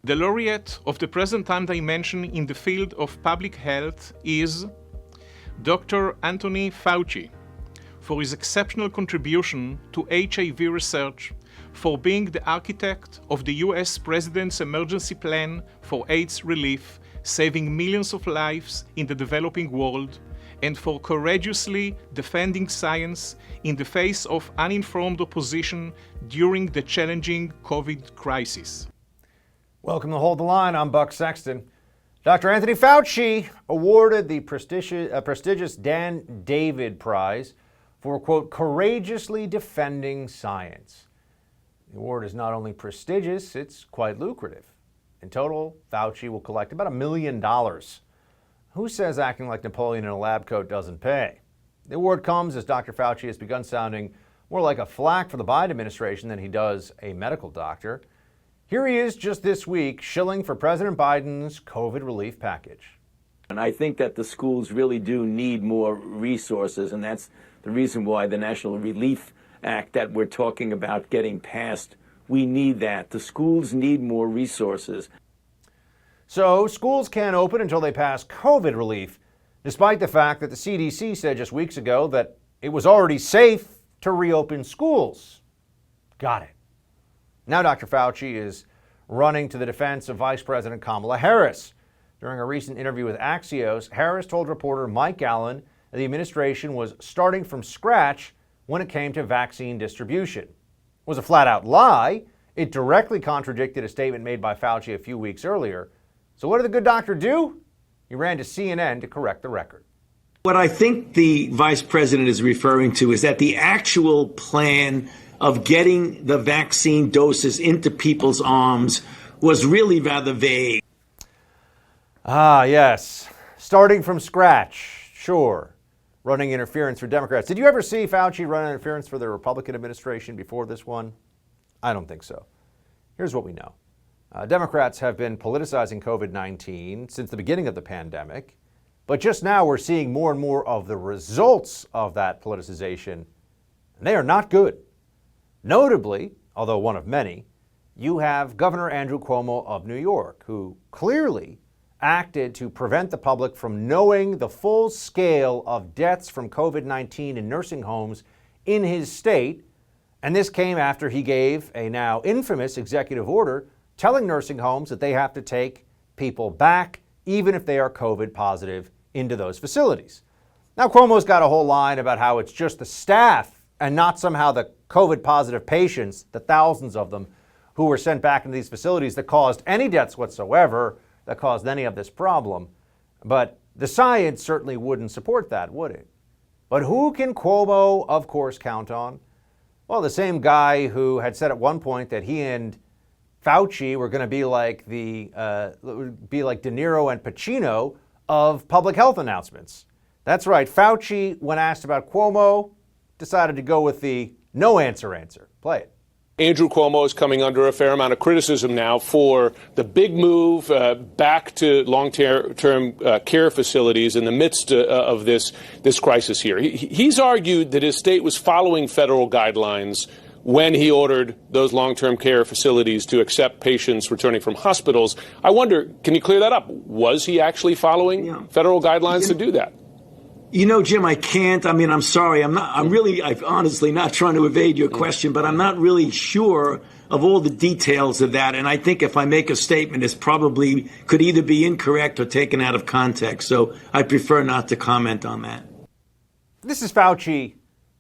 The laureate of the present time dimension in the field of public health is Dr. Anthony Fauci, for his exceptional contribution to HIV research, for being the architect of the US President's emergency plan for AIDS relief, saving millions of lives in the developing world, and for courageously defending science in the face of uninformed opposition during the challenging COVID crisis. Welcome to Hold the Line. I'm Buck Sexton. Dr. Anthony Fauci awarded the prestigious Dan David Prize for, quote, courageously defending science. The award is not only prestigious, it's quite lucrative. In total, Fauci will collect about $1 million. Who says acting like Napoleon in a lab coat doesn't pay? The award comes as Dr. Fauci has begun sounding more like a flack for the Biden administration than he does a medical doctor. Here he is just this week shilling for President Biden's COVID relief package. And I think that the schools really do need more resources, and that's the reason why the National Relief Act that we're talking about getting passed, we need that. The schools need more resources. So schools can't open until they pass COVID relief, despite the fact that the CDC said just weeks ago that it was already safe to reopen schools. Got it. Now Dr. Fauci is running to the defense of Vice President Kamala Harris. During a recent interview with Axios, Harris told reporter Mike Allen that the administration was starting from scratch when it came to vaccine distribution. It was a flat-out lie. It directly contradicted a statement made by Fauci a few weeks earlier. So what did the good doctor do? He ran to CNN to correct the record. What I think the vice president is referring to is that the actual plan of getting the vaccine doses into people's arms was really rather vague. Ah, yes. Starting from scratch, sure. Running interference for Democrats. Did you ever see Fauci run interference for the Republican administration before this one? I don't think so. Here's what we know. Democrats have been politicizing COVID-19 since the beginning of the pandemic, but just now we're seeing more and more of the results of that politicization, and they are not good. Notably, although one of many, you have Governor Andrew Cuomo of New York, who clearly acted to prevent the public from knowing the full scale of deaths from COVID-19 in nursing homes in his state. And this came after he gave a now infamous executive order telling nursing homes that they have to take people back, even if they are COVID positive, into those facilities. Now, Cuomo's got a whole line about how it's just the staff and not somehow the COVID positive patients, the thousands of them who were sent back into these facilities, that caused any deaths whatsoever, that caused any of this problem. But the science certainly wouldn't support that, would it? But who can Cuomo, of course, count on? Well, the same guy who had said at one point that he and Fauci were going to be like De Niro and Pacino of public health announcements. That's right. Fauci, when asked about Cuomo, decided to go with the no answer. Play it. Andrew Cuomo is coming under a fair amount of criticism now for the big move back to long-term care facilities in the midst of this crisis here. He's argued that his state was following federal guidelines when he ordered those long-term care facilities to accept patients returning from hospitals. I wonder, can you clear that up? Was he actually following federal guidelines to do that? You know, Jim, I can't. I mean, I'm sorry. I'm honestly not trying to evade your question, but I'm not really sure of all the details of that. And I think if I make a statement, it's probably could either be incorrect or taken out of context. So I prefer not to comment on that. This is Fauci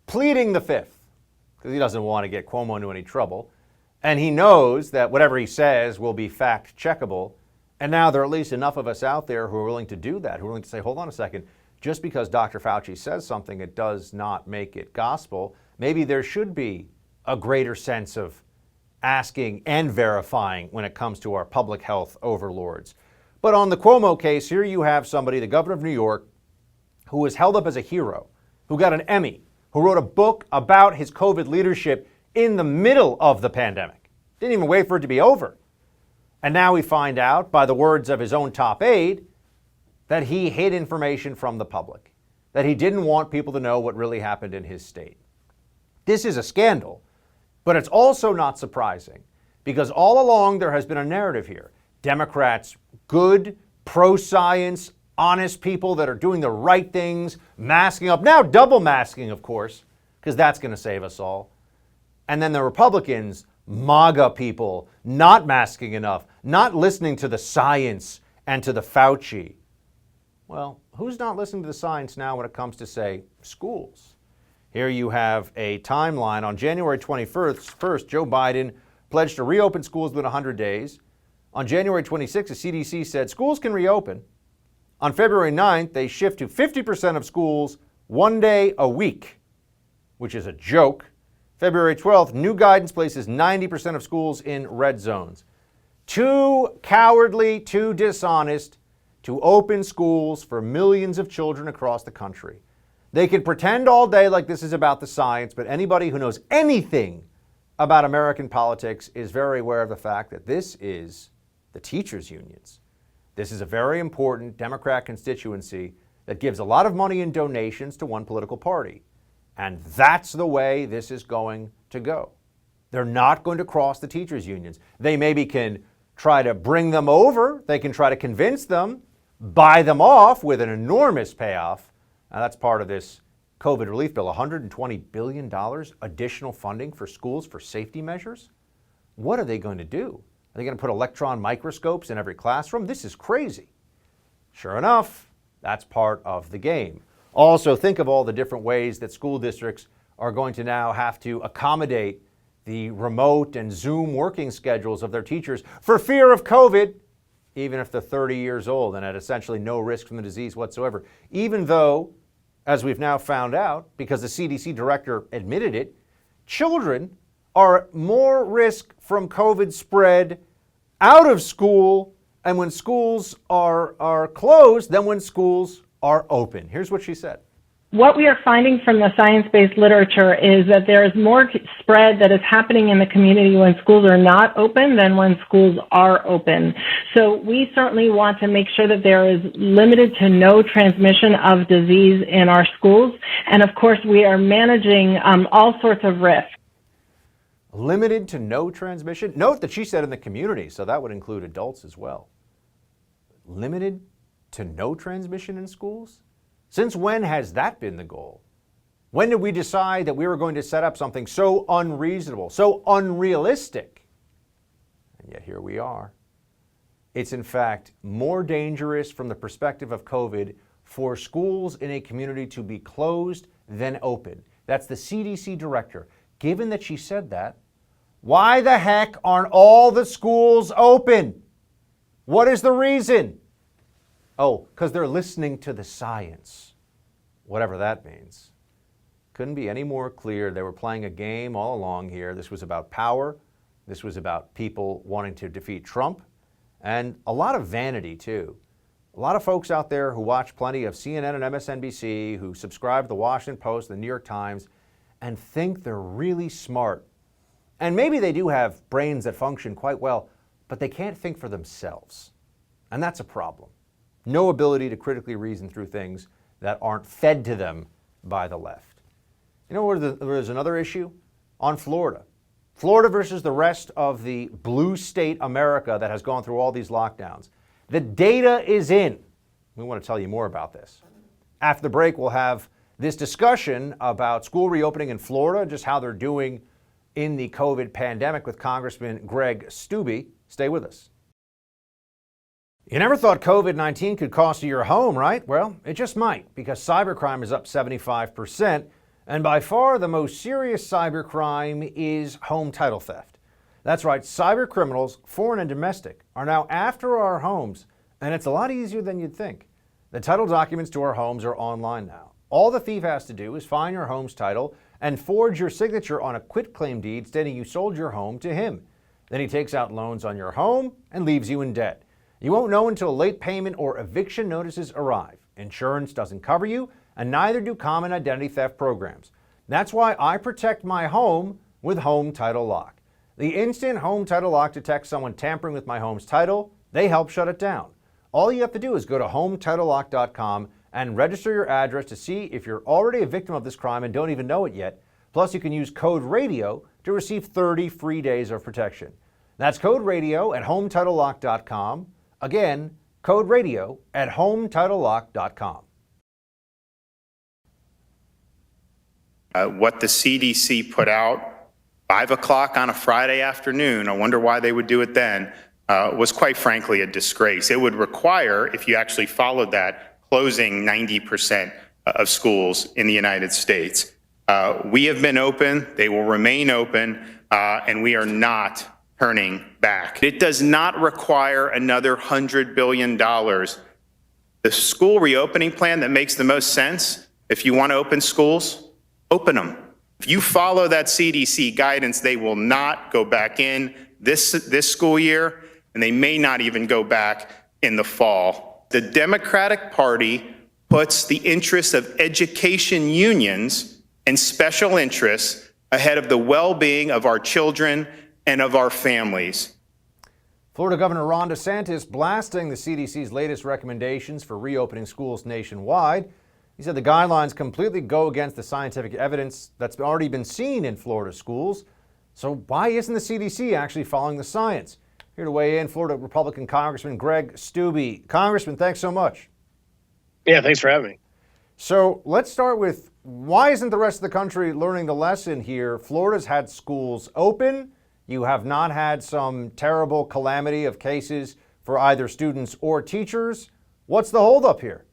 pleading the fifth because he doesn't want to get Cuomo into any trouble. And he knows that whatever he says will be fact checkable. And now there are at least enough of us out there who are willing to do that, who are willing to say, hold on a second. Just because Dr. Fauci says something, it does not make it gospel. Maybe there should be a greater sense of asking and verifying when it comes to our public health overlords. But on the Cuomo case, here you have somebody, the governor of New York, who was held up as a hero, who got an Emmy, who wrote a book about his COVID leadership in the middle of the pandemic. Didn't even wait for it to be over. And now we find out, by the words of his own top aide, that he hid information from the public, that he didn't want people to know what really happened in his state. This is a scandal, but it's also not surprising because all along there has been a narrative here. Democrats, good, pro-science, honest people that are doing the right things, masking up, now double masking, of course, because that's going to save us all. And then the Republicans, MAGA people, not masking enough, not listening to the science and to the Fauci. Well, who's not listening to the science now when it comes to, say, schools? Here you have a timeline. On January 21st, Joe Biden pledged to reopen schools within 100 days. On January 26th, the CDC said schools can reopen. On February 9th, they shift to 50% of schools 1 day a week, which is a joke. February 12th, new guidance places 90% of schools in red zones. Too cowardly, too dishonest to open schools for millions of children across the country. They can pretend all day like this is about the science, but anybody who knows anything about American politics is very aware of the fact that this is the teachers' unions. This is a very important Democrat constituency that gives a lot of money in donations to one political party. And that's the way this is going to go. They're not going to cross the teachers' unions. They maybe can try to bring them over. They can try to convince them, buy them off with an enormous payoff. Now, that's part of this COVID relief bill, $120 billion additional funding for schools for safety measures. What are they going to do? Are they going to put electron microscopes in every classroom? This is crazy. Sure enough, that's part of the game. Also, think of all the different ways that school districts are going to now have to accommodate the remote and Zoom working schedules of their teachers for fear of COVID, even if they're 30 years old and at essentially no risk from the disease whatsoever. Even though, as we've now found out, because the CDC director admitted it, children are at more risk from COVID spread out of school and when schools are closed than when schools are open. Here's what she said. What we are finding from the science-based literature is that there is more spread that is happening in the community when schools are not open than when schools are open. So we certainly want to make sure that there is limited to no transmission of disease in our schools. And of course, we are managing all sorts of risks. Limited to no transmission? Note that she said in the community, so that would include adults as well. Limited to no transmission in schools? Since when has that been the goal? When did we decide that we were going to set up something so unreasonable, so unrealistic? And yet here we are. It's in fact more dangerous from the perspective of COVID for schools in a community to be closed than open. That's the CDC director. Given that she said that, why the heck aren't all the schools open? What is the reason? Oh, because they're listening to the science, whatever that means. Couldn't be any more clear. They were playing a game all along here. This was about power. This was about people wanting to defeat Trump, and a lot of vanity, too. A lot of folks out there who watch plenty of CNN and MSNBC, who subscribe to the Washington Post, the New York Times, and think they're really smart. And maybe they do have brains that function quite well, but they can't think for themselves. And that's a problem. No ability to critically reason through things that aren't fed to them by the left. You know where there's another issue? On Florida. Florida versus the rest of the blue state America that has gone through all these lockdowns. The data is in. We want to tell you more about this. After the break, we'll have this discussion about school reopening in Florida, just how they're doing in the COVID pandemic with Congressman Greg Steube. Stay with us. You never thought COVID-19 could cost you your home, right? Well, it just might, because cybercrime is up 75%, and by far the most serious cybercrime is home title theft. That's right, cyber criminals, foreign and domestic, are now after our homes, and it's a lot easier than you'd think. The title documents to our homes are online now. All the thief has to do is find your home's title and forge your signature on a quitclaim deed stating you sold your home to him. Then he takes out loans on your home and leaves you in debt. You won't know until late payment or eviction notices arrive. Insurance doesn't cover you, and neither do common identity theft programs. That's why I protect my home with Home Title Lock. The instant Home Title Lock detects someone tampering with my home's title, they help shut it down. All you have to do is go to HometitleLock.com and register your address to see if you're already a victim of this crime and don't even know it yet. Plus, you can use code RADIO to receive 30 free days of protection. That's code radio at HomeTitleLock.com. Again, code radio at HomeTitleLock.com. What the CDC put out 5 o'clock on a Friday afternoon, I wonder why they would do it then, was quite frankly a disgrace. It would require, if you actually followed that, closing 90% of schools in the United States. We have been open, they will remain open, and we are not turning back. It does not require another $100 billion. The school reopening plan that makes the most sense, if you want to open schools, open them. If you follow that CDC guidance, they will not go back in this school year, and they may not even go back in the fall. The Democratic Party puts the interests of education unions and special interests ahead of the well-being of our children and of our families. Florida Governor Ron DeSantis blasting the CDC's latest recommendations for reopening schools nationwide. He said the guidelines completely go against the scientific evidence that's already been seen in Florida schools. So why isn't the CDC actually following the science? Here to weigh in, Florida Republican Congressman Greg Steube. Congressman, thanks so much. Yeah, thanks for having me. So let's start with, why isn't the rest of the country learning the lesson here? Florida's had schools open. You have not had some terrible calamity of cases for either students or teachers. What's the holdup here?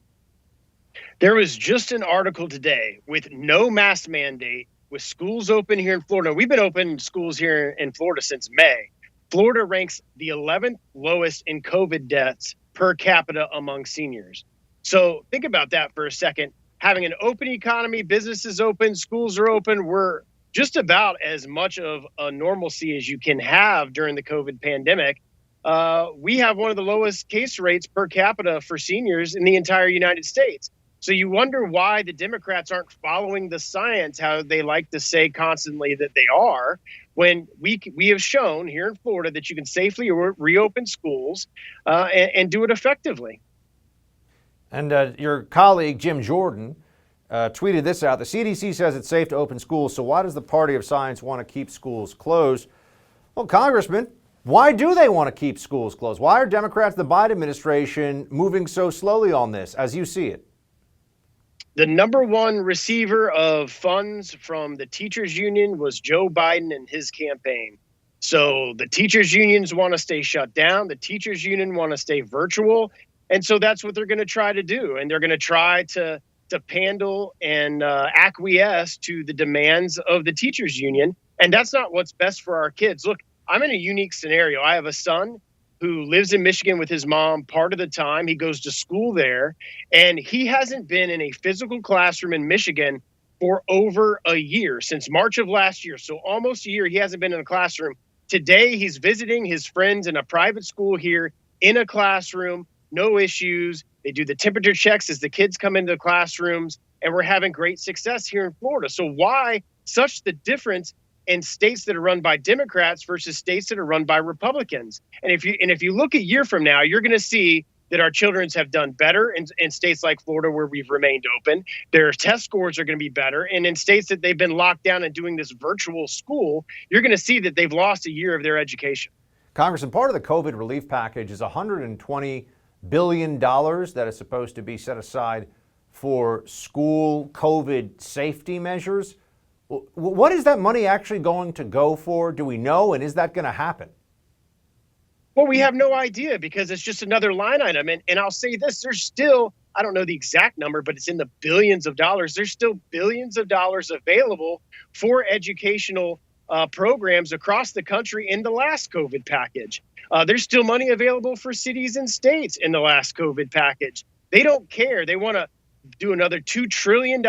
There was just an article today with no mask mandate, with schools open here in Florida. We've been open schools here in Florida since May. Florida ranks the 11th lowest in COVID deaths per capita among seniors. So think about that for a second. Having an open economy, businesses open, schools are open. We're just about as much of a normalcy as you can have during the COVID pandemic. We have one of the lowest case rates per capita for seniors in the entire United States. So you wonder why the Democrats aren't following the science, how they like to say constantly that they are, when we have shown here in Florida that you can safely reopen schools and do it effectively. And your colleague, Jim Jordan, tweeted this out. The CDC says it's safe to open schools, so why does the party of science want to keep schools closed? Well, Congressman, why do they want to keep schools closed? Why are Democrats, the Biden administration, moving so slowly on this, as you see it? The number one receiver of funds from the teachers union was Joe Biden and his campaign. So the teachers unions want to stay shut down. The teachers union want to stay virtual. And so that's what they're going to try to do. And they're going to try to handle and acquiesce to the demands of the teachers union. And that's not what's best for our kids. Look, I'm in a unique scenario. I have a son who lives in Michigan with his mom part of the time. He goes to school there, and he hasn't been in a physical classroom in Michigan for over a year, since March of last year. So almost a year he hasn't been in a classroom. Today he's visiting his friends in a private school here in a classroom, no issues. They do the temperature checks as the kids come into the classrooms, and we're having great success here in Florida. So why such the difference in states that are run by Democrats versus states that are run by Republicans? And if you look a year from now, you're going to see that our children have done better in states like Florida where we've remained open. Their test scores are going to be better. And in states that they've been locked down and doing this virtual school, you're going to see that they've lost a year of their education. Congressman, part of the COVID relief package is $120 billion that is supposed to be set aside for school COVID safety measures. What is that money actually going to go for? Do we know? And is that going to happen? Well, we have no idea because it's just another line item. And I'll say this, there's still, I don't know the exact number, but it's in the billions of dollars. There's still billions of dollars available for educational programs across the country in the last COVID package. There's still money available for cities and states in the last COVID package. They don't care. They want to do another $2 trillion,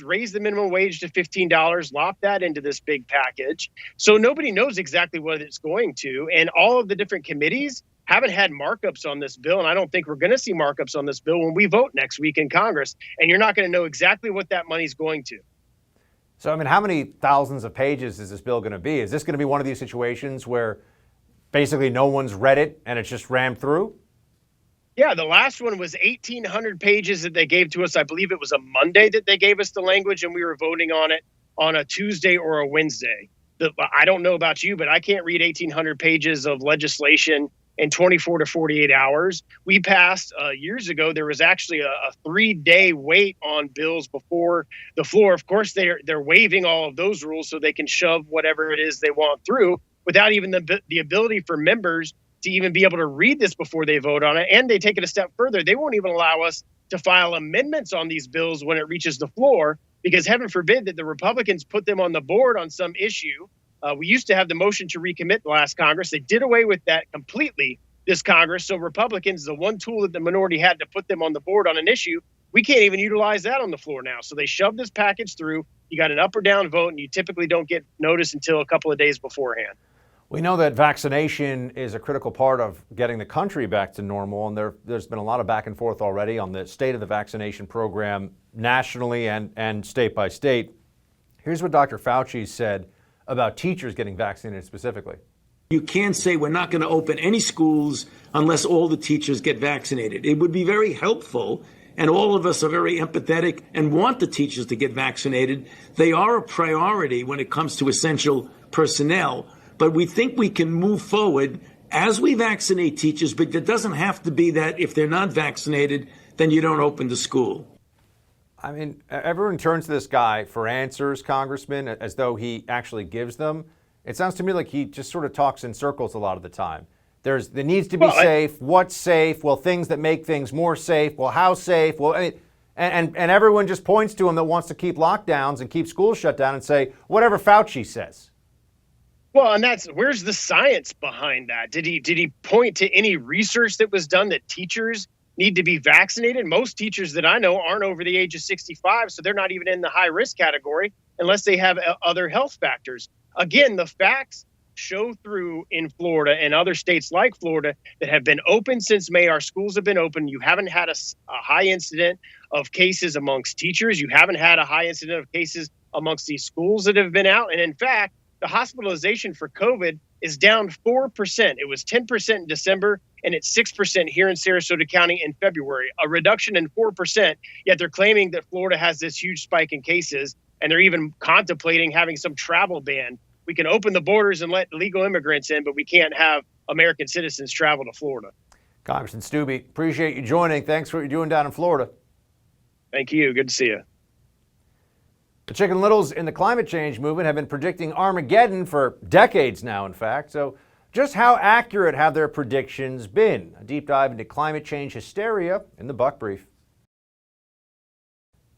raise the minimum wage to $15, lop that into this big package. So nobody knows exactly what it's going to. And all of the different committees haven't had markups on this bill. And I don't think we're going to see markups on this bill when we vote next week in Congress. And you're not going to know exactly what that money's going to. So, I mean, how many thousands of pages is this bill going to be? Is this going to be one of these situations where basically no one's read it and it's just rammed through? Yeah, the last one was 1,800 pages that they gave to us. I believe it was a Monday that they gave us the language, and we were voting on it on a Tuesday or a Wednesday. I don't know about you, but I can't read 1,800 pages of legislation in 24 to 48 hours. We passed years ago. There was actually a 3-day wait on bills before the floor. Of course, they're waiving all of those rules so they can shove whatever it is they want through without even the ability for members to even be able to read this before they vote on it. And they take it a step further. They won't even allow us to file amendments on these bills when it reaches the floor, because heaven forbid that the Republicans put them on the board on some issue. We used to have the motion to recommit the last Congress. They did away with that completely this Congress. So Republicans, the one tool that the minority had to put them on the board on an issue, we can't even utilize that on the floor now. So they shoved this package through. You got an up or down vote, and you typically don't get notice until a couple of days beforehand. We know that vaccination is a critical part of getting the country back to normal, and there's been a lot of back and forth already on the state of the vaccination program nationally and state by state. Here's what Dr. Fauci said about teachers getting vaccinated specifically. You can't say we're not going to open any schools unless all the teachers get vaccinated. It would be very helpful, and all of us are very empathetic and want the teachers to get vaccinated. They are a priority when it comes to essential personnel. But we think we can move forward as we vaccinate teachers, but it doesn't have to be that if they're not vaccinated, then you don't open the school. I mean, everyone turns to this guy for answers, Congressman, as though he actually gives them. It sounds to me like he just sort of talks in circles a lot of the time. There needs to be safe. What's safe? Well, things that make things more safe. Well, how safe? Well, and everyone just points to him that wants to keep lockdowns and keep schools shut down and say, whatever Fauci says. Well, and where's the science behind that? Did he point to any research that was done that teachers need to be vaccinated? Most teachers that I know aren't over the age of 65, so they're not even in the high risk category unless they have other health factors. Again, the facts show through in Florida and other states like Florida that have been open since May. Our schools have been open. You haven't had a high incident of cases amongst teachers. You haven't had a high incident of cases amongst these schools that have been out. And in fact, the hospitalization for COVID is down 4%. It was 10% in December, and it's 6% here in Sarasota County in February, a reduction in 4%, yet they're claiming that Florida has this huge spike in cases, and they're even contemplating having some travel ban. We can open the borders and let legal immigrants in, but we can't have American citizens travel to Florida. Congressman Steube, appreciate you joining. Thanks for what you're doing down in Florida. Thank you. Good to see you. The Chicken Littles in the climate change movement have been predicting Armageddon for decades now, in fact. So just how accurate have their predictions been? A deep dive into climate change hysteria in the Buck Brief.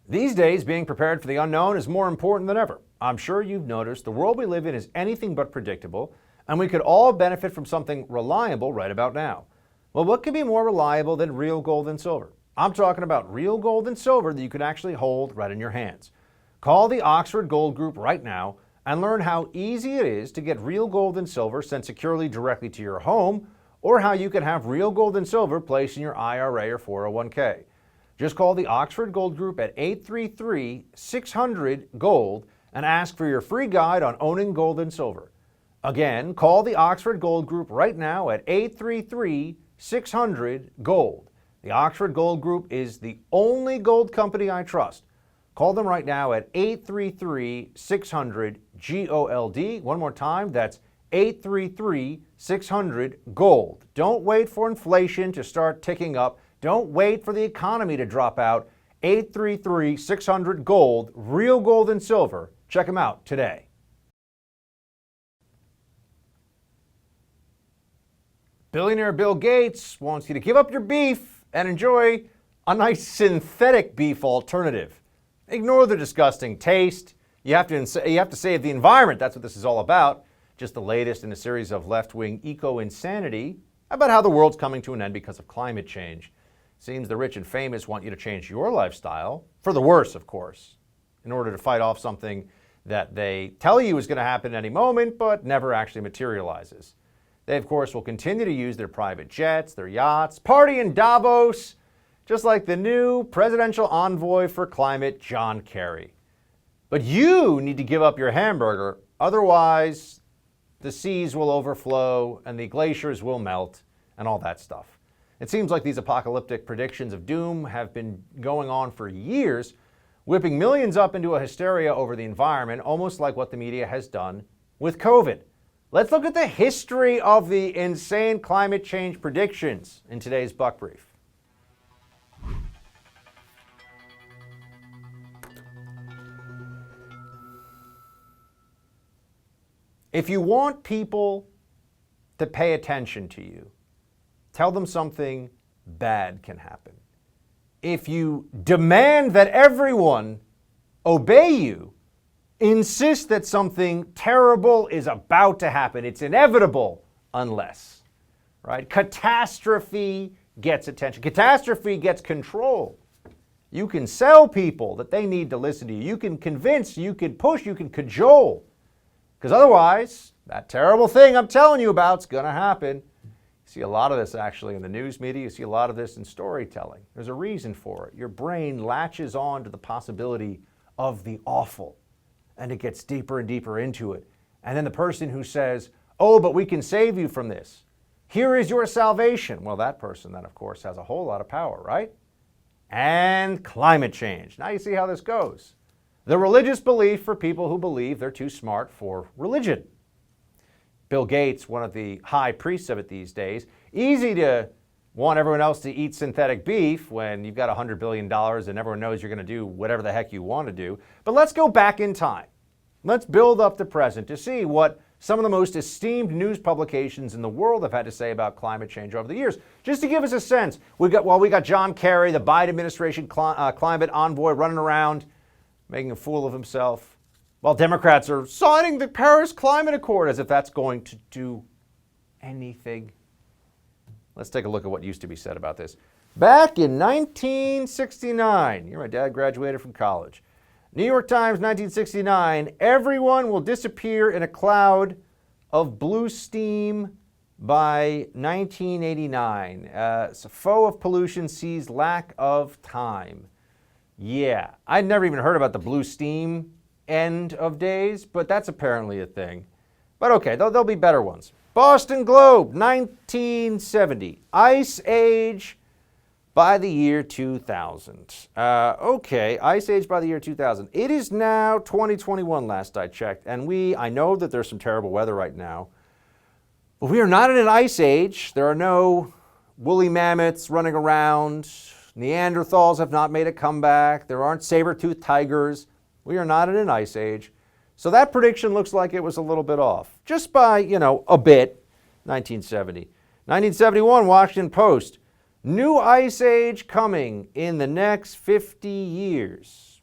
These days, being prepared for the unknown is more important than ever. I'm sure you've noticed the world we live in is anything but predictable, and we could all benefit from something reliable right about now. Well, what could be more reliable than real gold and silver? I'm talking about real gold and silver that you can actually hold right in your hands. Call the Oxford Gold Group right now and learn how easy it is to get real gold and silver sent securely directly to your home, or how you can have real gold and silver placed in your IRA or 401k. Just call the Oxford Gold Group at 833-600-GOLD and ask for your free guide on owning gold and silver. Again, call the Oxford Gold Group right now at 833-600-GOLD. The Oxford Gold Group is the only gold company I trust. Call them right now at 833-600-GOLD. One more time, that's 833-600-GOLD. Don't wait for inflation to start ticking up. Don't wait for the economy to drop out. 833-600-GOLD, real gold and silver. Check them out today. Billionaire Bill Gates wants you to give up your beef and enjoy a nice synthetic beef alternative. Ignore the disgusting taste. You have to save the environment. That's what this is all about. Just the latest in a series of left-wing eco-insanity about how the world's coming to an end because of climate change. Seems the rich and famous want you to change your lifestyle, for the worse, of course, in order to fight off something that they tell you is going to happen at any moment, but never actually materializes. They, of course, will continue to use their private jets, their yachts, party in Davos, just like the new presidential envoy for climate, John Kerry. But you need to give up your hamburger, otherwise the seas will overflow and the glaciers will melt and all that stuff. It seems like these apocalyptic predictions of doom have been going on for years, whipping millions up into a hysteria over the environment, almost like what the media has done with COVID. Let's look at the history of the insane climate change predictions in today's Buck Brief. If you want people to pay attention to you, tell them something bad can happen. If you demand that everyone obey you, insist that something terrible is about to happen. It's inevitable unless, right? Catastrophe gets attention. Catastrophe gets control. You can sell people that they need to listen to you. You can convince, you can push, you can cajole. Because otherwise, that terrible thing I'm telling you about is going to happen. You see a lot of this actually in the news media. You see a lot of this in storytelling. There's a reason for it. Your brain latches on to the possibility of the awful, and it gets deeper and deeper into it. And then the person who says, oh, but we can save you from this. Here is your salvation. Well, that person then, of course, has a whole lot of power, right? And climate change. Now you see how this goes. The religious belief for people who believe they're too smart for religion. Bill Gates, one of the high priests of it these days, easy to want everyone else to eat synthetic beef when you've got $100 billion and everyone knows you're going to do whatever the heck you want to do. But let's go back in time. Let's build up the present to see what some of the most esteemed news publications in the world have had to say about climate change over the years. Just to give us a sense, we got John Kerry, the Biden administration climate envoy, running around making a fool of himself, while Democrats are signing the Paris Climate Accord as if that's going to do anything. Let's take a look at what used to be said about this. Back in 1969, my dad graduated from college. New York Times, 1969, everyone will disappear in a cloud of blue steam by 1989. So foe of pollution sees lack of time. Yeah, I'd never even heard about the blue steam end of days, but that's apparently a thing. But okay, there'll be better ones. Boston Globe, 1970. Ice Age by the year 2000. Okay, Ice Age by the year 2000. It is now 2021, last I checked, and I know that there's some terrible weather right now, but we are not in an ice age. There are no woolly mammoths running around. Neanderthals have not made a comeback. There aren't saber-toothed tigers. We are not in an ice age. So that prediction looks like it was a little bit off. Just by, a bit. 1970. 1971, Washington Post. New ice age coming in the next 50 years.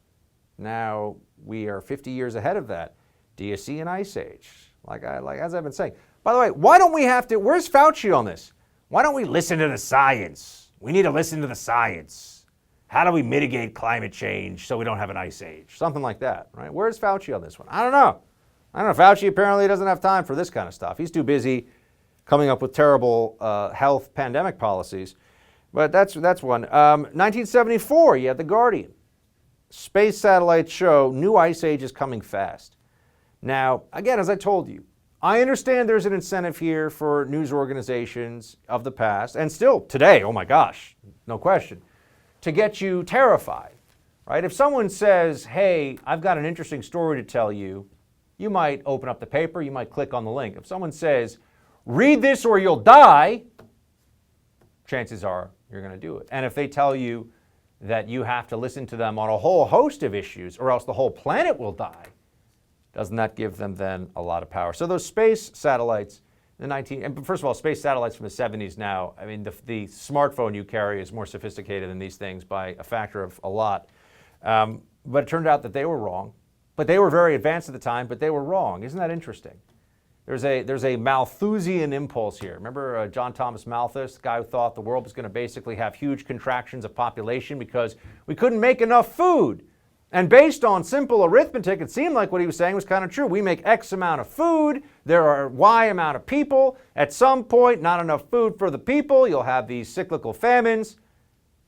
Now, we are 50 years ahead of that. Do you see an ice age? As I've been saying. By the way, why don't we where's Fauci on this? Why don't we listen to the science? We need to listen to the science. How do we mitigate climate change so we don't have an ice age? Something like that, right? Where's Fauci on this one? I don't know. Fauci apparently doesn't have time for this kind of stuff. He's too busy coming up with terrible health pandemic policies. But that's one. 1974, you had The Guardian. Space satellites show new ice age is coming fast. Now, again, as I told you, I understand there's an incentive here for news organizations of the past, and still today, oh my gosh, no question, to get you terrified, right? If someone says, hey, I've got an interesting story to tell you, you might open up the paper, you might click on the link. If someone says, read this or you'll die, chances are you're going to do it. And if they tell you that you have to listen to them on a whole host of issues or else the whole planet will die, doesn't that give them then a lot of power? So those space satellites, first of all, space satellites from the 70s now, the smartphone you carry is more sophisticated than these things by a factor of a lot. But it turned out that they were wrong. But they were very advanced at the time, but they were wrong. Isn't that interesting? There's a Malthusian impulse here. Remember John Thomas Malthus, the guy who thought the world was going to basically have huge contractions of population because we couldn't make enough food. And based on simple arithmetic, it seemed like what he was saying was kind of true. We make X amount of food, there are Y amount of people. At some point, not enough food for the people. You'll have these cyclical famines,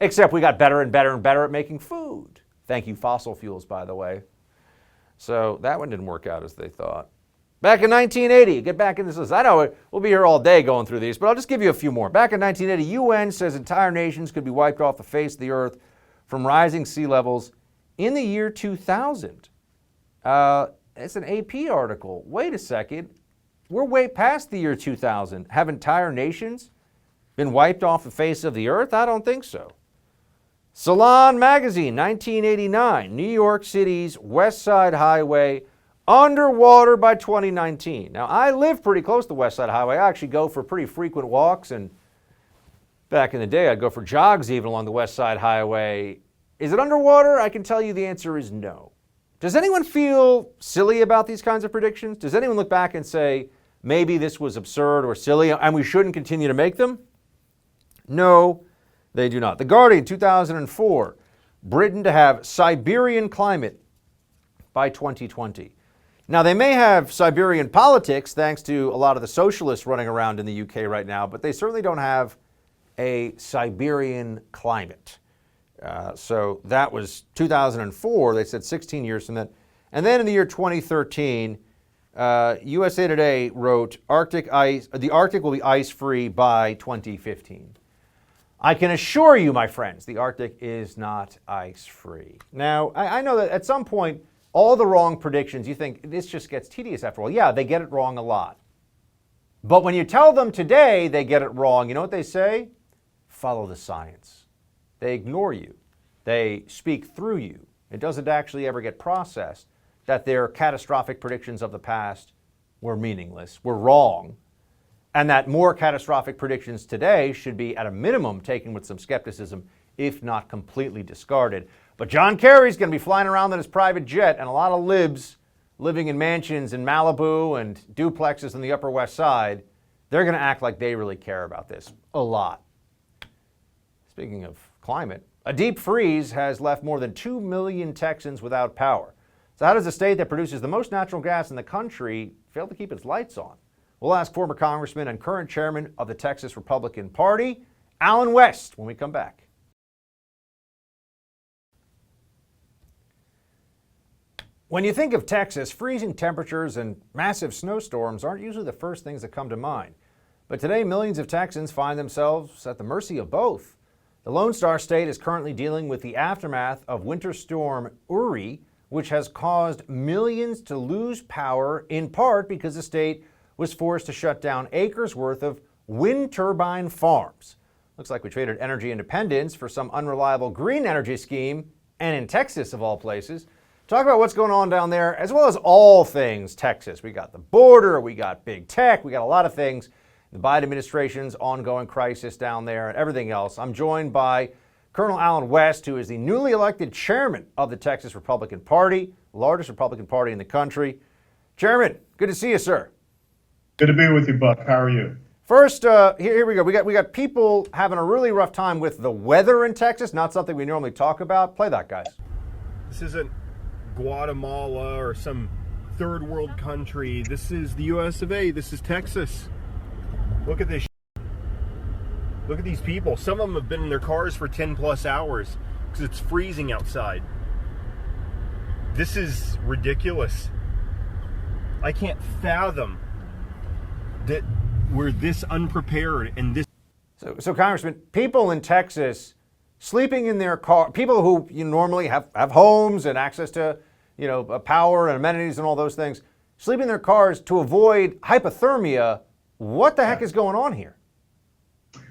except we got better and better and better at making food. Thank you, fossil fuels, by the way. So that one didn't work out as they thought. Back in 1980, get back into this. I know we'll be here all day going through these, but I'll just give you a few more. Back in 1980, UN says entire nations could be wiped off the face of the earth from rising sea levels in the year 2000. it's an AP article. Wait a second. We're way past the year 2000. Have entire nations been wiped off the face of the earth? I don't think so. Salon Magazine, 1989, New York City's West Side Highway underwater by 2019. Now, I live pretty close to the West Side Highway. I actually go for pretty frequent walks, and back in the day, I'd go for jogs even along the West Side Highway. Is it underwater? I can tell you the answer is no. Does anyone feel silly about these kinds of predictions? Does anyone look back and say, maybe this was absurd or silly and we shouldn't continue to make them? No, they do not. The Guardian, 2004, Britain to have Siberian climate by 2020. Now, they may have Siberian politics thanks to a lot of the socialists running around in the UK right now, but they certainly don't have a Siberian climate. So that was 2004. They said 16 years from that. And then in the year 2013, USA Today wrote, the Arctic will be ice-free by 2015. I can assure you, my friends, the Arctic is not ice-free. Now, I know that at some point, all the wrong predictions, you think this just gets tedious after all. Yeah, they get it wrong a lot. But when you tell them today they get it wrong, you know what they say? Follow the science. They ignore you. They speak through you. It doesn't actually ever get processed that their catastrophic predictions of the past were meaningless, were wrong, and that more catastrophic predictions today should be at a minimum taken with some skepticism, if not completely discarded. But John Kerry's going to be flying around in his private jet, and a lot of libs living in mansions in Malibu and duplexes on the Upper West Side, they're going to act like they really care about this a lot. Speaking of climate, a deep freeze has left more than 2 million Texans without power. So how does a state that produces the most natural gas in the country fail to keep its lights on? We'll ask former Congressman and current chairman of the Texas Republican Party, Allen West, when we come back. When you think of Texas, freezing temperatures and massive snowstorms aren't usually the first things that come to mind. But today, millions of Texans find themselves at the mercy of both. The Lone Star State is currently dealing with the aftermath of Winter Storm Uri, which has caused millions to lose power, in part because the state was forced to shut down acres worth of wind turbine farms. Looks like we traded energy independence for some unreliable green energy scheme, and in Texas of all places. Talk about what's going on down there, as well as all things Texas. We got the border, we got big tech, we got a lot of things. The Biden administration's ongoing crisis down there and everything else. I'm joined by Colonel Allen West, who is the newly elected chairman of the Texas Republican Party, largest Republican party in the country. Chairman, good to see you, sir. Good to be with you, Buck. How are you? First, here we go. We got people having a really rough time with the weather in Texas, not something we normally talk about. Play that, guys. This isn't Guatemala or some third world country. This is the US of A. This is Texas. Look at this. Look at these people. Some of them have been in their cars for 10 plus hours because it's freezing outside. This is ridiculous. I can't fathom that we're this unprepared and this. So Congressman, people in Texas sleeping in their car, people who normally have homes and access to, power and amenities and all those things, sleeping in their cars to avoid hypothermia. What the heck is going on here?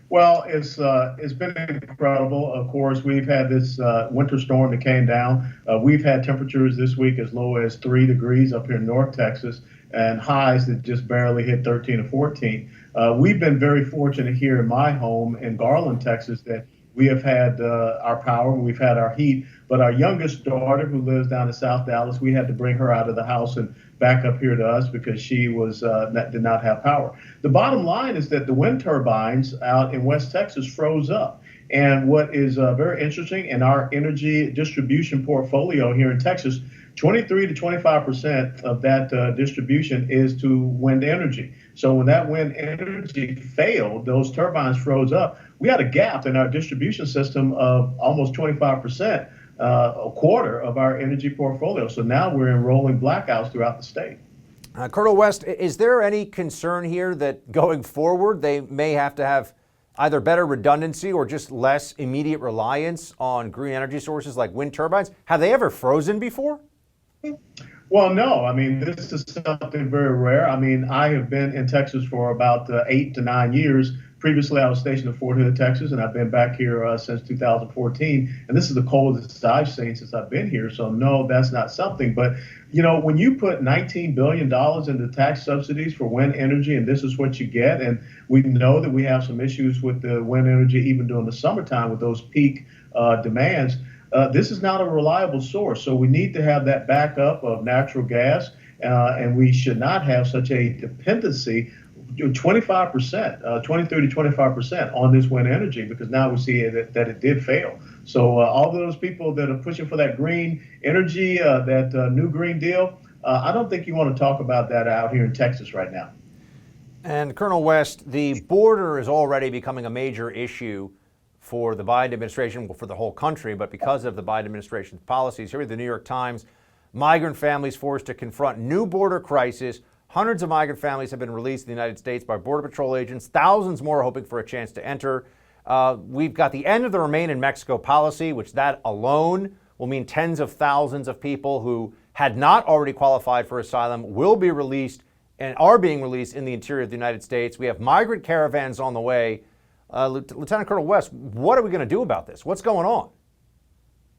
Well, it's been incredible. Of course, we've had this winter storm that came down. We've had temperatures this week as low as 3 degrees up here in North Texas, and highs that just barely hit 13 or 14. We've been very fortunate here in my home in Garland, Texas, that we have had our power, we've had our heat, but our youngest daughter, who lives down in South Dallas, we had to bring her out of the house and back up here to us because she was did not have power. The bottom line is that the wind turbines out in West Texas froze up. And what is very interesting in our energy distribution portfolio here in Texas, 23 to 25% of that distribution is to wind energy. So when that wind energy failed, those turbines froze up, we had a gap in our distribution system of almost 25%, a quarter of our energy portfolio. So now we're in rolling blackouts throughout the state. Colonel West, is there any concern here that going forward they may have to have either better redundancy or just less immediate reliance on green energy sources like wind turbines? Have they ever frozen before? Well, no, I mean, this is something very rare. I mean, I have been in Texas for about 8 to 9 years. Previously, I was stationed in Fort Hood, Texas, and I've been back here since 2014. And this is the coldest I've seen since I've been here. So, no, that's not something. But, you know, when you put $19 billion into tax subsidies for wind energy, and this is what you get, and we know that we have some issues with the wind energy even during the summertime with those peak demands. This is not a reliable source, so we need to have that backup of natural gas, and we should not have such a dependency, 25%, 30 to 25% on this wind energy, because now we see that it did fail. So all those people that are pushing for that green energy, that new Green Deal, I don't think you want to talk about that out here in Texas right now. And Colonel West, the border is already becoming a major issue for the Biden administration, well, for the whole country, but because of the Biden administration's policies. Here at the New York Times, migrant families forced to confront new border crisis. Hundreds of migrant families have been released in the United States by Border Patrol agents. Thousands more are hoping for a chance to enter. We've got the end of the Remain in Mexico policy, which that alone will mean tens of thousands of people who had not already qualified for asylum will be released and are being released in the interior of the United States. We have migrant caravans on the way. Lieutenant Colonel West, what are we going to do about this? What's going on?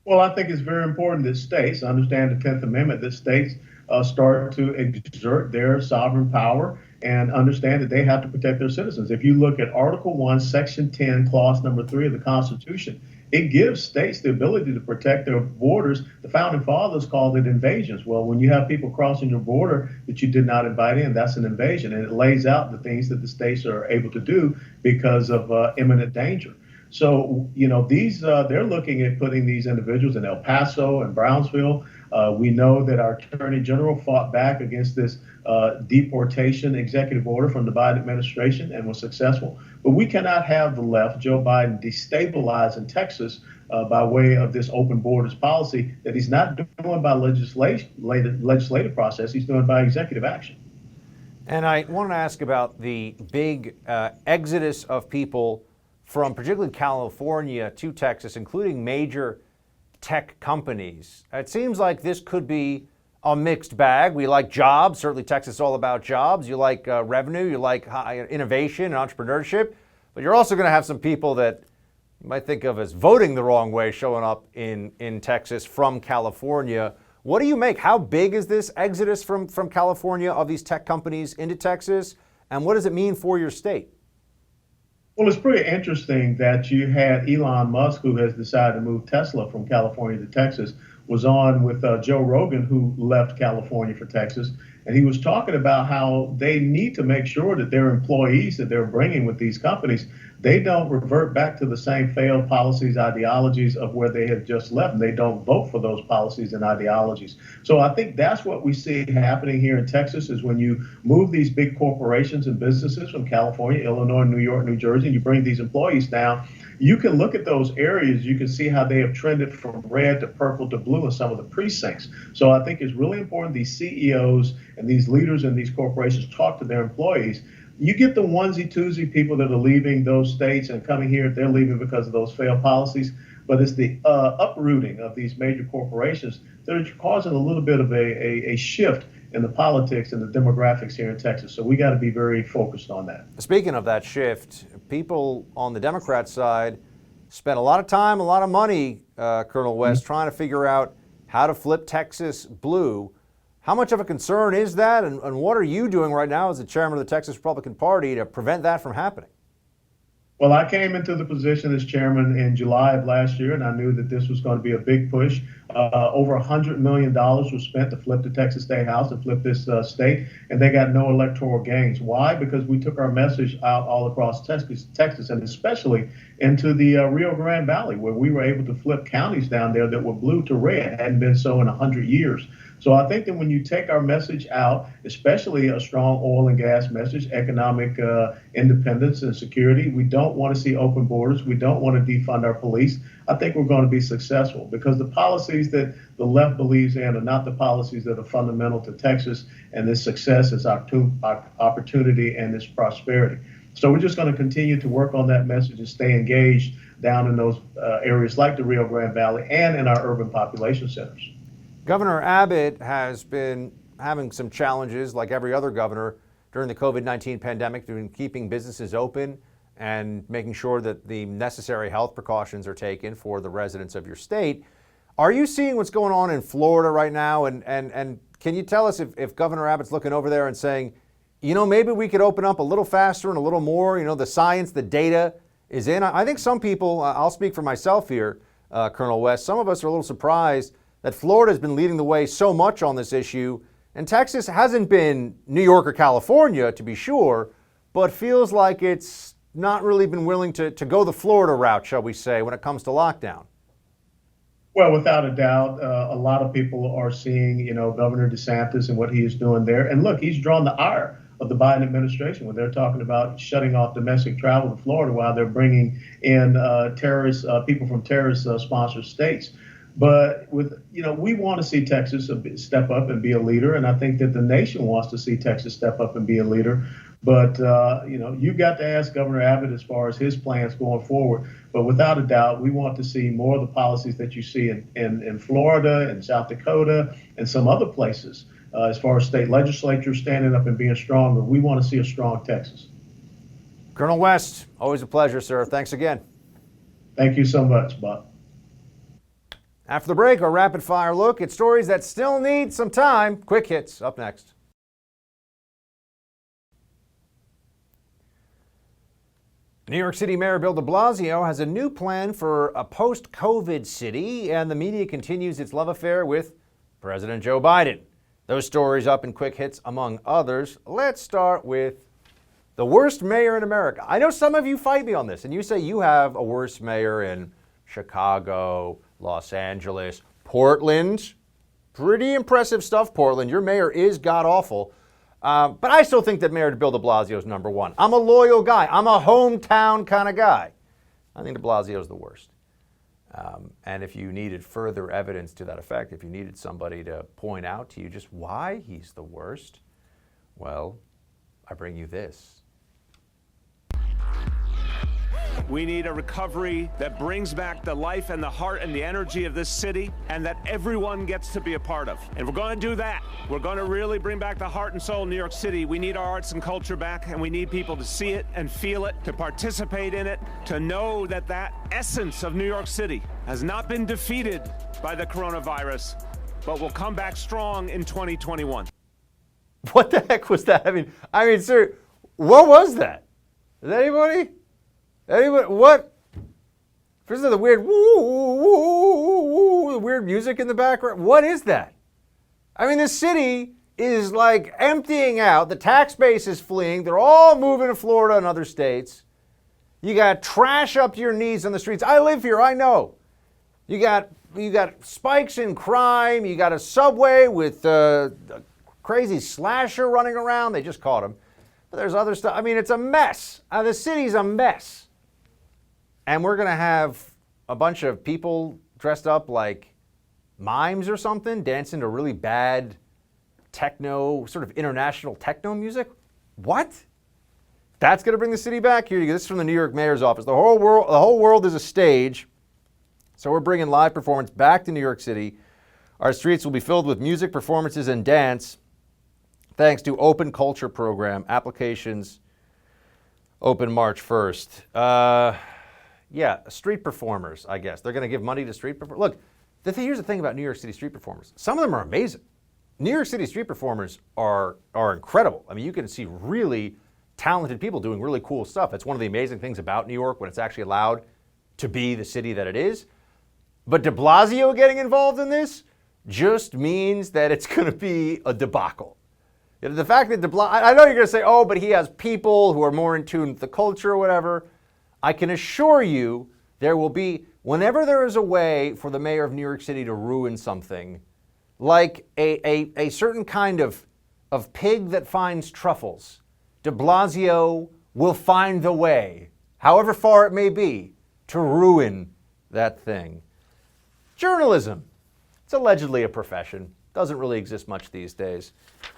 Well, I think it's very important that states understand the 10th Amendment, that states start to exert their sovereign power and understand that they have to protect their citizens. If you look at Article 1, Section 10, Clause number 3 of the Constitution, it gives states the ability to protect their borders. The founding fathers called it invasions. Well, when you have people crossing your border that you did not invite in, that's an invasion. And it lays out the things that the states are able to do because of imminent danger. So, you know, they're looking at putting these individuals in El Paso and Brownsville. We know that our Attorney General fought back against this deportation executive order from the Biden administration and was successful. But we cannot have the left, Joe Biden, destabilizing Texas by way of this open borders policy that he's not doing by legislative process, he's doing by executive action. And I want to ask about the big exodus of people from particularly California to Texas, including major tech companies. It seems like this could be a mixed bag. We like jobs. Certainly Texas is all about jobs. You like revenue. You like innovation and entrepreneurship. But you're also going to have some people that you might think of as voting the wrong way showing up in Texas from California. What do you make? How big is this exodus from California of these tech companies into Texas? And what does it mean for your state? Well, it's pretty interesting that you had Elon Musk, who has decided to move Tesla from California to Texas, was on with Joe Rogan, who left California for Texas. And he was talking about how they need to make sure that their employees that they're bringing with these companies, they don't revert back to the same failed policies, ideologies of where they have just left. And they don't vote for those policies and ideologies. So I think that's what we see happening here in Texas is when you move these big corporations and businesses from California, Illinois, New York, New Jersey, and you bring these employees down, you can look at those areas, you can see how they have trended from red to purple to blue in some of the precincts. So I think it's really important these CEOs and these leaders in these corporations talk to their employees. You get the onesie-twosie people that are leaving those states and coming here, they're leaving because of those failed policies. But it's the uprooting of these major corporations that are causing a little bit of a shift in the politics and the demographics here in Texas. So we got to be very focused on that. Speaking of that shift, people on the Democrat side spent a lot of time, a lot of money, Colonel West, trying to figure out how to flip Texas blue. How much of a concern is that? And what are you doing right now as the chairman of the Texas Republican Party to prevent that from happening? Well, I came into the position as chairman in July of last year, and I knew that this was going to be a big push. Over $100 million was spent to flip the Texas State House and flip this state, and they got no electoral gains. Why? Because we took our message out all across Texas, and especially into the Rio Grande Valley, where we were able to flip counties down there that were blue to red. Hadn't been so in 100 years. So I think that when you take our message out, especially a strong oil and gas message, economic independence and security, we don't want to see open borders. We don't want to defund our police. I think we're going to be successful because the policies that the left believes in are not the policies that are fundamental to Texas and this success, its opportunity, and its prosperity. So we're just going to continue to work on that message and stay engaged down in those areas like the Rio Grande Valley and in our urban population centers. Governor Abbott has been having some challenges, like every other governor, during the COVID-19 pandemic, in keeping businesses open and making sure that the necessary health precautions are taken for the residents of your state. Are you seeing what's going on in Florida right now? And can you tell us if Governor Abbott's looking over there and saying, you know, maybe we could open up a little faster and a little more, you know, the science, the data is in. I think some people, I'll speak for myself here, Colonel West, some of us are a little surprised that Florida's been leading the way so much on this issue, and Texas hasn't been New York or California, to be sure, but feels like it's not really been willing to go the Florida route, shall we say, when it comes to lockdown. Well, without a doubt, a lot of people are seeing, you know, Governor DeSantis and what he is doing there. And look, he's drawn the ire of the Biden administration when they're talking about shutting off domestic travel to Florida while they're bringing in people from terrorist sponsored states. But we want to see Texas step up and be a leader, and I think that the nation wants to see Texas step up and be a leader. But you've got to ask Governor Abbott as far as his plans going forward. But without a doubt, we want to see more of the policies that you see in Florida and South Dakota and some other places as far as state legislatures standing up and being stronger. We want to see a strong Texas. Colonel West, always a pleasure, sir. Thanks again. Thank you so much, Bob. After the break, our rapid fire look at stories that still need some time. Quick hits up next. New York City Mayor Bill de Blasio has a new plan for a post-COVID city, and the media continues its love affair with President Joe Biden. Those stories up in quick hits, among others. Let's start with the worst mayor in America. I know some of you fight me on this, and you say you have a worse mayor in Chicago, Los Angeles, Portland. Pretty impressive stuff, Portland. Your mayor is god-awful. But I still think that Mayor Bill de Blasio is number one. I'm a loyal guy. I'm a hometown kind of guy. I think de Blasio is the worst. And if you needed further evidence to that effect, if you needed somebody to point out to you just why he's the worst, well, I bring you this. We need a recovery that brings back the life and the heart and the energy of this city, and that everyone gets to be a part of. And we're going to do that. We're going to really bring back the heart and soul of New York City. We need our arts and culture back, and we need people to see it and feel it, to participate in it, to know that that essence of New York City has not been defeated by the coronavirus, but will come back strong in 2021. What the heck was that? I mean, sir, what was that? Is that anybody? Anybody? What? Isn't the weird the weird music in the background? What is that? I mean, the city is like emptying out. The tax base is fleeing. They're all moving to Florida and other states. You got trash up to your knees on the streets. I live here. I know. You got spikes in crime. You got a subway with a crazy slasher running around. They just caught him. But there's other stuff. I mean, it's a mess. The city's a mess. And we're going to have a bunch of people dressed up like mimes or something, dancing to really bad techno, sort of international techno music. What? That's going to bring the city back? Here you go. This is from the New York Mayor's office. The whole world is a stage. So we're bringing live performance back to New York City. Our streets will be filled with music, performances, and dance, thanks to Open Culture Program. Applications open March 1st. Street performers, I guess. They're going to give money to street performers. Look, here's the thing about New York City street performers. Some of them are amazing. New York City street performers are incredible. I mean, you can see really talented people doing really cool stuff. It's one of the amazing things about New York when it's actually allowed to be the city that it is. But de Blasio getting involved in this just means that it's going to be a debacle. The fact that I know you're going to say, oh, but he has people who are more in tune with the culture or whatever. I can assure you there will be, whenever there is a way for the mayor of New York City to ruin something, like a certain kind of pig that finds truffles, de Blasio will find the way, however far it may be, to ruin that thing. Journalism. It's allegedly a profession. Doesn't really exist much these days.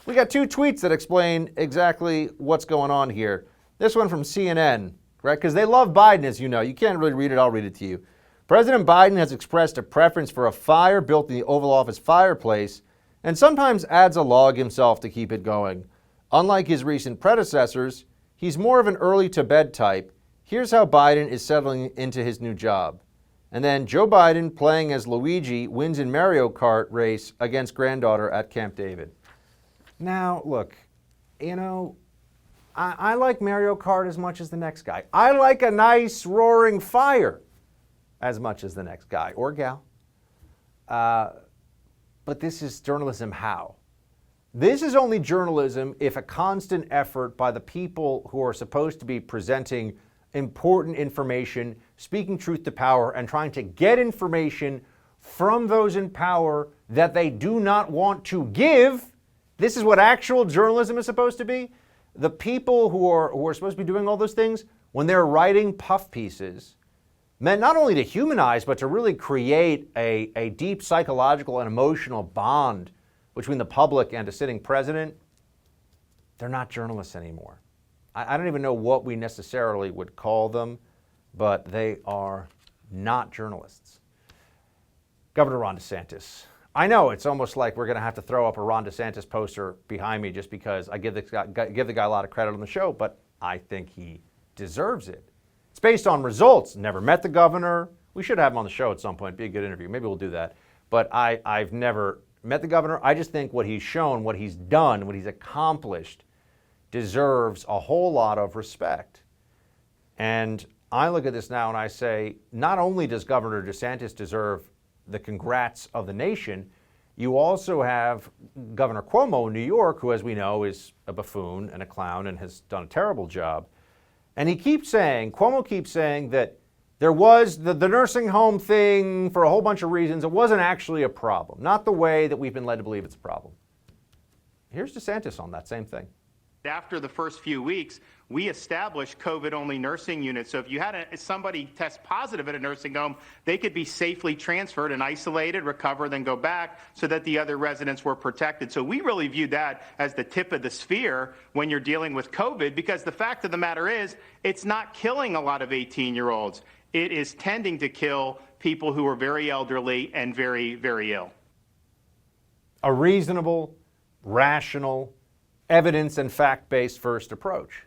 We got two tweets that explain exactly what's going on here. This one from CNN, right? Because they love Biden, as you know. You can't really read it. I'll read it to you. President Biden has expressed a preference for a fire built in the Oval Office fireplace and sometimes adds a log himself to keep it going. Unlike his recent predecessors, he's more of an early-to-bed type. Here's how Biden is settling into his new job. And then Joe Biden, playing as Luigi, wins in Mario Kart race against granddaughter at Camp David. Now, look, you know, I like Mario Kart as much as the next guy. I like a nice roaring fire as much as the next guy or gal. But this is journalism how? This is only journalism if a constant effort by the people who are supposed to be presenting important information, speaking truth to power, and trying to get information from those in power that they do not want to give. This is what actual journalism is supposed to be. The people who are supposed to be doing all those things, when they're writing puff pieces, meant not only to humanize, but to really create a deep psychological and emotional bond between the public and a sitting president, they're not journalists anymore. I don't even know what we necessarily would call them, but they are not journalists. Governor Ron DeSantis. I know it's almost like we're going to have to throw up a Ron DeSantis poster behind me just because I give the guy a lot of credit on the show, but I think he deserves it. It's based on results. Never met the governor. We should have him on the show at some point. Be a good interview. Maybe we'll do that. But I've never met the governor. I just think what he's shown, what he's done, what he's accomplished deserves a whole lot of respect. And I look at this now and I say, not only does Governor DeSantis deserve the congrats of the nation, you also have Governor Cuomo in New York, who, as we know, is a buffoon and a clown and has done a terrible job. And Cuomo keeps saying that there was the nursing home thing for a whole bunch of reasons. It wasn't actually a problem, not the way that we've been led to believe it's a problem. Here's DeSantis on that same thing. After the first few weeks, we established COVID-only nursing units. So if you had somebody test positive at a nursing home, they could be safely transferred and isolated, recover, then go back so that the other residents were protected. So we really viewed that as the tip of the spear when you're dealing with COVID, because the fact of the matter is, it's not killing a lot of 18-year-olds. It is tending to kill people who are very elderly and very, very ill. A reasonable, rational, evidence and fact-based first approach.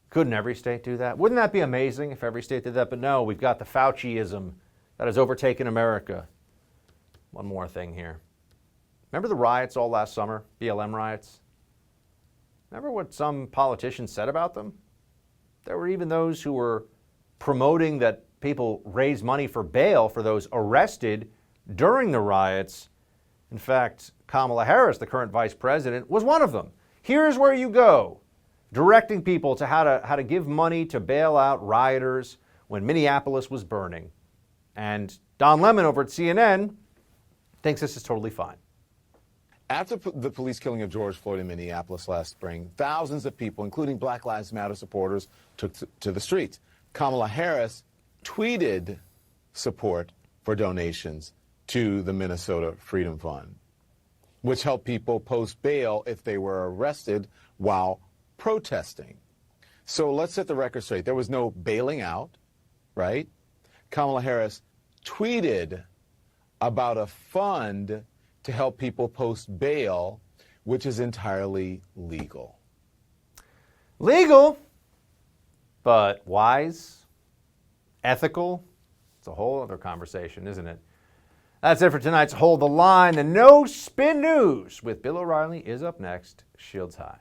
Couldn't every state do that? Wouldn't that be amazing if every state did that? But no, we've got the Fauciism that has overtaken America. One more thing here. Remember the riots all last summer, BLM riots? Remember what some politicians said about them? There were even those who were promoting that people raise money for bail for those arrested during the riots. In fact, Kamala Harris, the current vice president, was one of them. Here's where you go, directing people to how to give money to bail out rioters when Minneapolis was burning. And Don Lemon over at CNN thinks this is totally fine. After the police killing of George Floyd in Minneapolis last spring, thousands of people, including Black Lives Matter supporters, took to the streets. Kamala Harris tweeted support for donations to the Minnesota Freedom Fund, which helped people post bail if they were arrested while protesting. So let's set the record straight. There was no bailing out, right? Kamala Harris tweeted about a fund to help people post bail, which is entirely legal. Legal, but wise, ethical. It's a whole other conversation, isn't it? That's it for tonight's Hold the Line. The No Spin News with Bill O'Reilly is up next. Shields high.